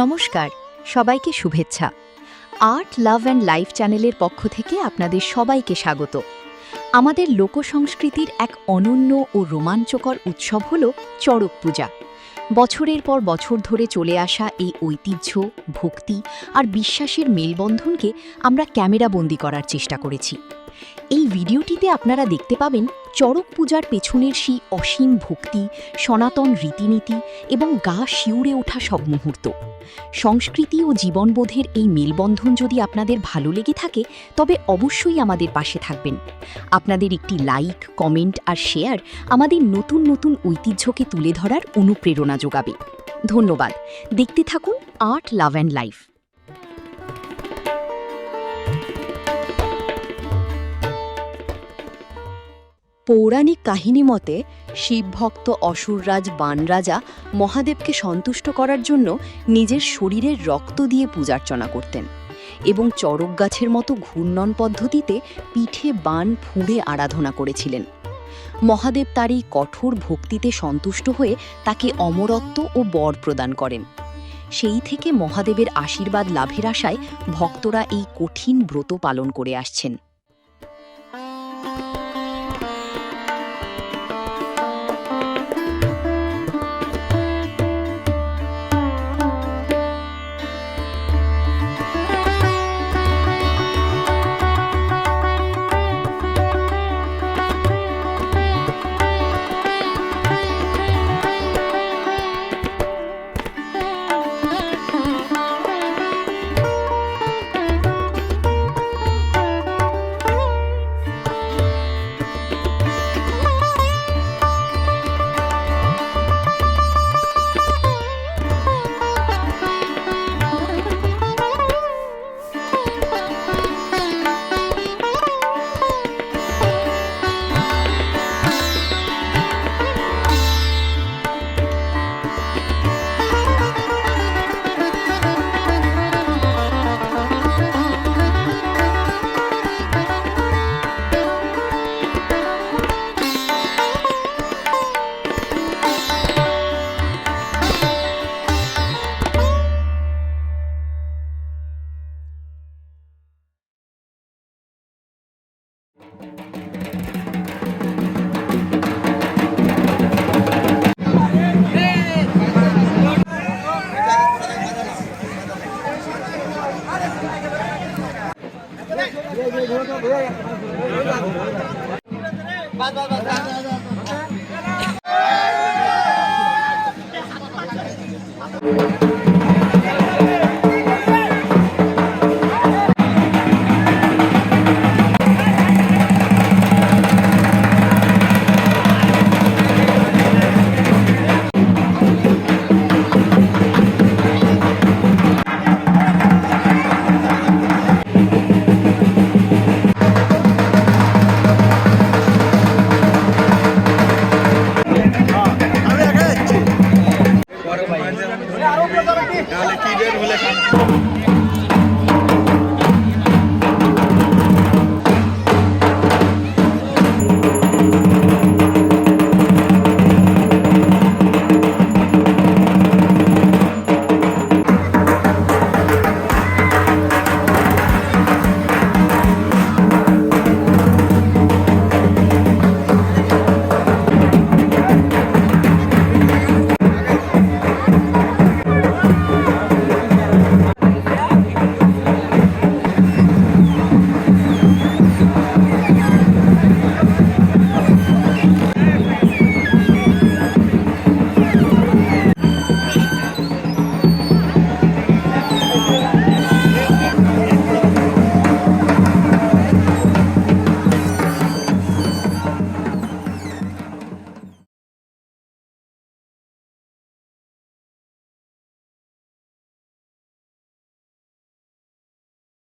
নমস্কার, সবাইকে শুভেচ্ছা। আর্ট লাভ অ্যান্ড লাইফ চ্যানেলের পক্ষ থেকে আপনাদের সবাইকে স্বাগত। আমাদের লোকসংস্কৃতির এক অনন্য ও রোমাঞ্চকর উৎসব হল চড়ক পূজা। বছরের পর বছর ধরে চলে আসা এই ঐতিহ্য, ভক্তি আর বিশ্বাসের মেলবন্ধনকে আমরা ক্যামেরাবন্দি করার চেষ্টা করেছি। এই ভিডিওটিতে আপনারা দেখতে পাবেন চড়ক পূজার পেছনের সেই অসীম ভক্তি, সনাতন রীতিনীতি এবং গা শিউরে ওঠা সব মুহূর্ত। সংস্কৃতি ও জীবনবোধের এই মেলবন্ধন যদি আপনাদের ভালো লেগে থাকে, তবে অবশ্যই আমাদের পাশে থাকবেন। আপনাদের একটি লাইক, কমেন্ট আর শেয়ার আমাদের নতুন নতুন ঐতিহ্যকে তুলে ধরার অনুপ্রেরণা যোগাবে। ধন্যবাদ। দেখতে থাকুন আর্ট লাভ অ্যান্ড লাইফ। পৌরাণিক কাহিনী মতে শিবভক্ত অসুররাজ বানরাজা মহাদেবকে সন্তুষ্ট করার জন্য নিজের শরীরের রক্ত দিয়ে পূজার্চনা করতেন এবং চড়ক গাছের মতো ঘূর্ণন পদ্ধতিতে পিঠে বান ফুঁড়ে আরাধনা করেছিলেন। মহাদেব তার এই কঠোর ভক্তিতে সন্তুষ্ট হয়ে তাকে অমরত্ব ও বর প্রদান করেন। সেই থেকে মহাদেবের আশীর্বাদ লাভের আশায় ভক্তরা এই কঠিন ব্রত পালন করে আসছেন। বাস